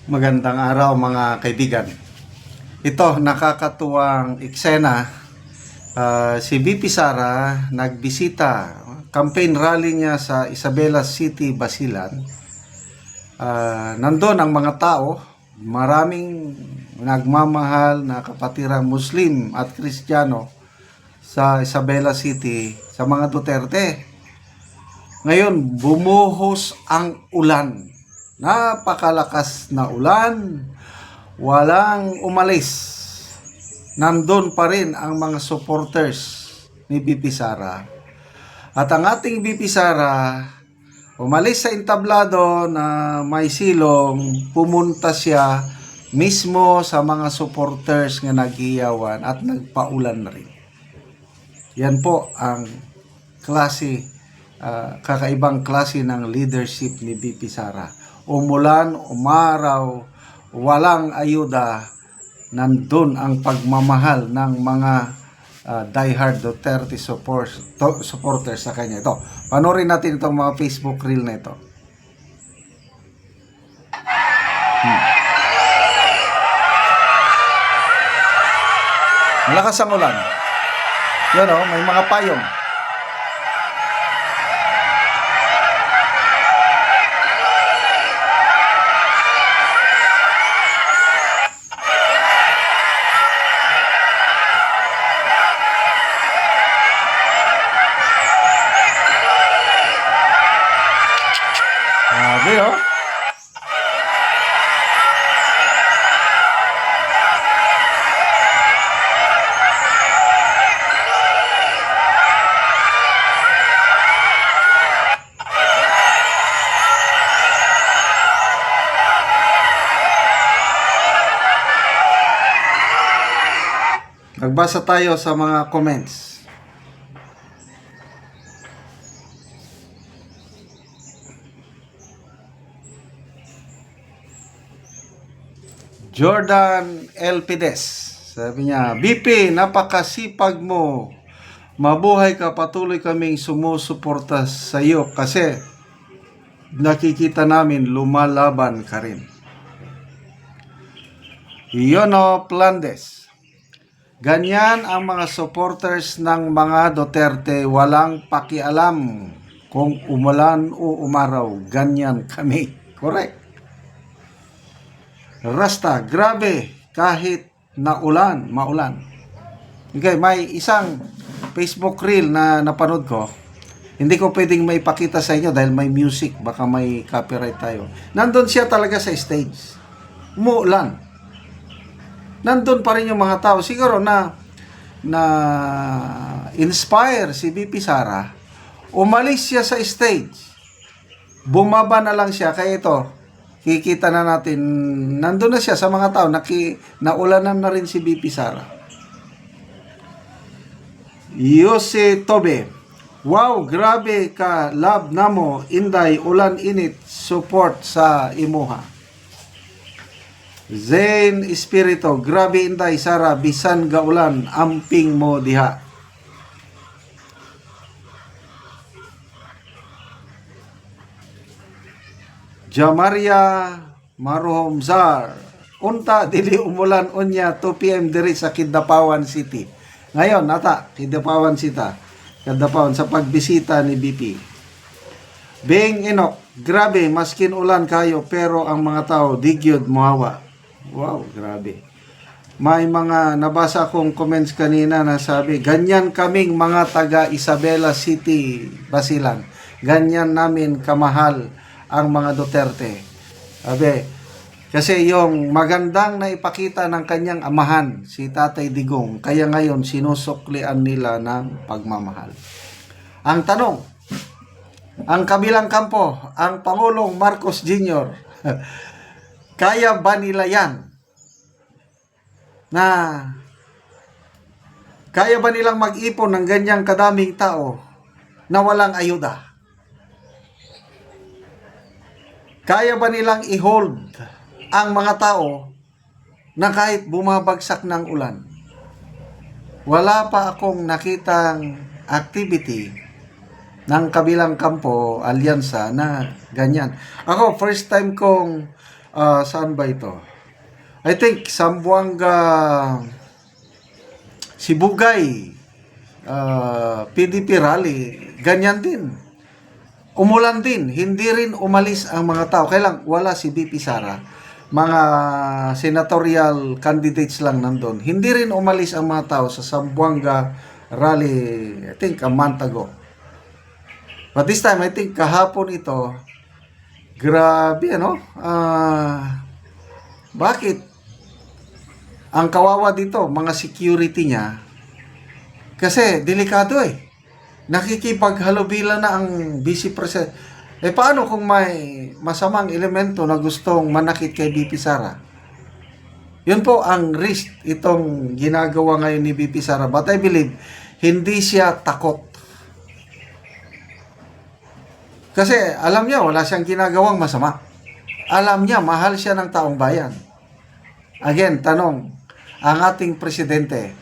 Magandang araw mga kaibigan. Ito, nakakatuwang eksena. Si VP Sara nagbisita, campaign rally niya sa Isabela City, Basilan. Nandun ang mga tao, maraming nagmamahal na kapatirang Muslim at Kristiyano sa Isabela City sa mga Duterte. Ngayon, bumuhos ang ulan. Napakalakas na ulan, walang umalis. Nandun pa rin ang mga supporters ni VP Sara. At ang ating VP Sara, umalis sa entablado na may silong, pumunta siya mismo sa mga supporters nga naghiyawan at nagpaulan na rin. Yan po ang kakaibang klase ng leadership ni VP Sara. Umulan, umaraw, walang ayuda, nandun ang pagmamahal ng mga diehard Duterte supporters sa kanya. Ito, panoorin natin itong mga Facebook reel na ito. Malakas ang ulan. Yan o, may mga payong. Grabe, oh. Nagbasa tayo sa mga comments. Jordan L. Pides, sabi niya, BP, napakasipag mo. Mabuhay ka, patuloy kaming sumusuporta sa iyo kasi nakikita namin lumalaban ka rin. Yono Plandes, ganyan ang mga supporters ng mga Duterte, walang pakialam kung umulan o umaraw, ganyan kami. Correct. Rasta, grabe kahit maulan. Okay, may isang Facebook reel na napanood ko. Hindi ko pwedeng maipakita sa inyo dahil may music, baka may copyright tayo. Nandun siya talaga sa stage. Umuulan. Nandun pa rin yung mga tao. Siguro na inspire si VP Sara. Umalis siya sa stage. Bumaba na lang siya. Kaya ito, kikita na natin, nandun na siya sa mga tao, naulanan na rin si VP Sara. Yose Tobe, wow, grabe ka, love namo, inday, ulan init, support sa imuha. Zain Espirito, grabe inday, Sara, bisan gaulan, amping mo diha. Jamaria Maruhomzar, unta dili umulan unya 2 PM diri sa Kidapawan City. Ngayon nata Kidapawan Kidapawan sa pagbisita ni BP. Beng Inok, grabe maskin ulan kayo pero ang mga tao digyod mohawa. Wow, grabe. May mga nabasa kong comments kanina na sabi, ganyan kaming mga taga Isabela City, Basilan. Ganyan namin kamahal ang mga Duterte. Abe, kasi yung magandang na ipakita ng kanyang amahan, si Tatay Digong, kaya ngayon sinusuklian nila ng pagmamahal. Ang tanong, ang kabilang kampo, ang Pangulong Marcos Jr., kaya ba nila yan? Kaya ba nilang mag-ipon ng ganyang kadaming tao na walang ayuda? Kaya ba nilang i-hold ang mga tao na kahit bumabagsak ng ulan? Wala pa akong nakitang activity ng kabilang kampo, alyansa na ganyan. Ako, first time kong Saan ba ito? I think Zamboanga, Sibugay, PDP rally, ganyan din. Umulan din, hindi rin umalis ang mga tao. Kailang wala si BP Sara. Mga senatorial candidates lang nandun. Hindi rin umalis ang mga tao sa Zamboanga rally, I think a month ago. But this time, I think kahapon ito, grabe ano? Bakit? Ang kawawa dito, mga security niya, kasi delikado eh. Nakikipaghalubila na ang Vice President. Paano kung may masamang elemento na gustong manakit kay BP Sara? Yun po ang risk itong ginagawa ngayon ni BP Sara. But I believe, hindi siya takot. Kasi alam niya, wala siyang ginagawang masama. Alam niya, mahal siya ng taong bayan. Again, tanong, ang ating presidente,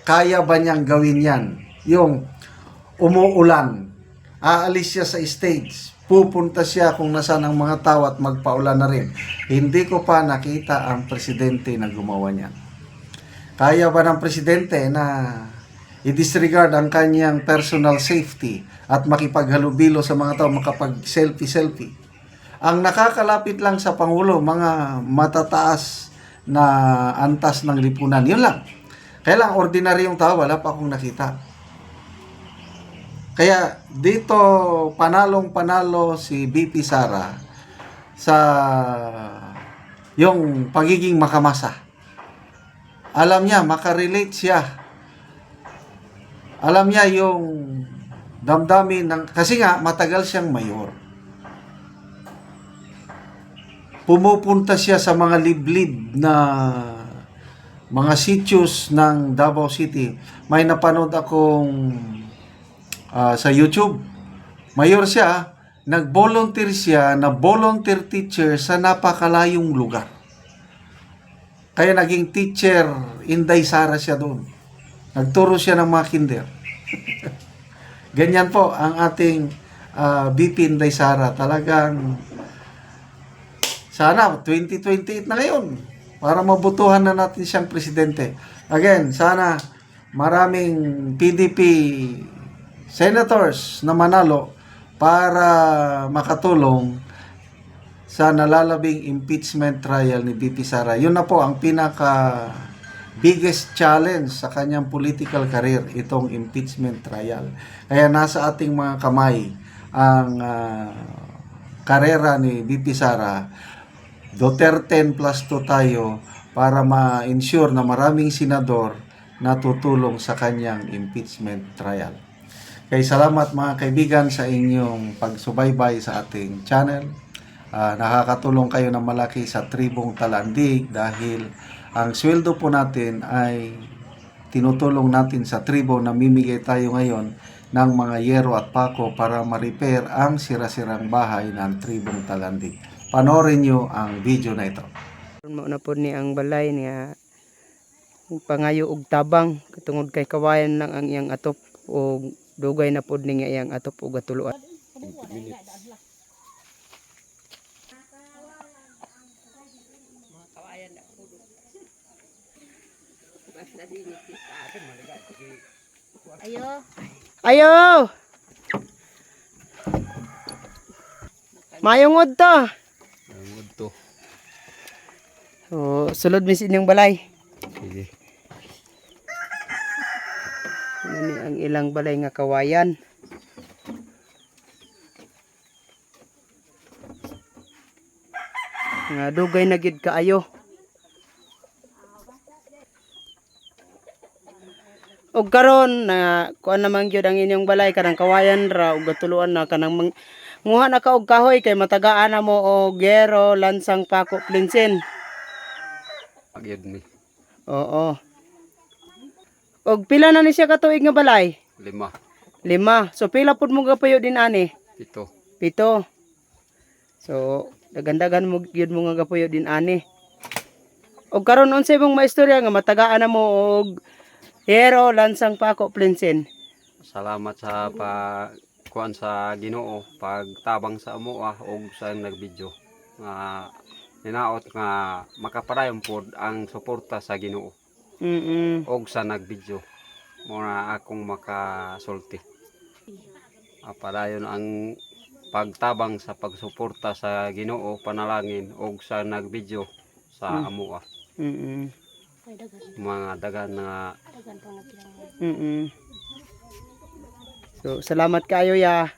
kaya ba niyang gawin yan? Yung umuulan, aalis siya sa stage, pupunta siya kung nasaan ang mga tao at magpaulan na rin. Hindi ko pa nakita ang presidente na gumawa niyan. Kaya ba ng presidente na i-disregard ang kanyang personal safety at makipaghalubilo sa mga tao, makapag-selfie-selfie? Ang nakakalapit lang sa Pangulo, mga matataas na antas ng lipunan. Yun lang. Kaya lang, ordinaryong tao, wala pa akong nakita. Kaya dito panalong-panalo si BP Sara sa yung pagiging makamasa. Alam niya, makarelate siya. Alam niya yung damdamin ng, kasi nga matagal siyang mayor. Pumupunta siya sa mga liblib na mga sitios ng Davao City. May napanood akong sa YouTube. Mayor siya, nag-volunteer siya na volunteer teacher sa napakalayong lugar. Kaya naging teacher, Inday Sara siya doon. Nagturo siya ng mga kinder. Ganyan po ang ating BP Inday Sara. Talagang sana 2028 na ngayon para mabutuhan na natin siyang presidente. Again, sana maraming PDP senators na manalo para makatulong sa nalalabing impeachment trial ni BP Sara. Yun na po ang pinaka biggest challenge sa kanyang political career, itong impeachment trial. Kaya nasa ating mga kamay ang karera ni BP Sara. Duterte plus 2 tayo para ma-ensure na maraming senador na tutulong sa kanyang impeachment trial. Kaya salamat mga kaibigan sa inyong pagsubaybay sa ating channel. Nakakatulong kayo ng malaki sa Tribong Talandig dahil ang sweldo po natin ay tinutulong natin sa tribo. Namimigay tayo ngayon ng mga yero at pako para ma-repair ang sira-sirang bahay ng Tribong Talandig. Panoorin nyo ang video na ito. Mauna po ni ang balay niya pangayo og tabang katungod kay kawayan lang ang iyang atop o dugay na pod ni nga iyang atop og gatuluan. Ayo. Ayo. Mayungod to. Mayungod to. So, sulod mis inyong balay. Sige. Ano ang ilang balay nga kawayan. Nga dugay na gid kaayo. Og karon na kuan naman gyud ang inyong balay kanang kawayan ra ug gatuluan na kanang nguha na ka og kahoy kay matagaan na mo og gero, lansang, pako, plinsin. Agyod ni. Oo. Og pila na ni siya ka tuig nga balay? 5. 5. So pila pud mo gapuyo din ani? 7. 7. So dagandagan mo gyud mo nga gapuyo din ani. Og karon unsay mong maistorya nga matagaan na mo og hero, lansang, pako, plinsin. Salamat sa kuan sa Ginoo pagtabang sa amo og sa nagbidyo. hinaot nga makapadayon pod ang suporta sa Ginoo og sa nagbidyo mo na akong makasulti. Padayon ang pagtabang sa pagsuporta sa Ginoo, panalangin og sa nagbidyo sa amoa. Mga dagan nga So, salamat kayo ya.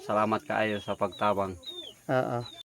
salamat kaayo sa pagtabang. Oo.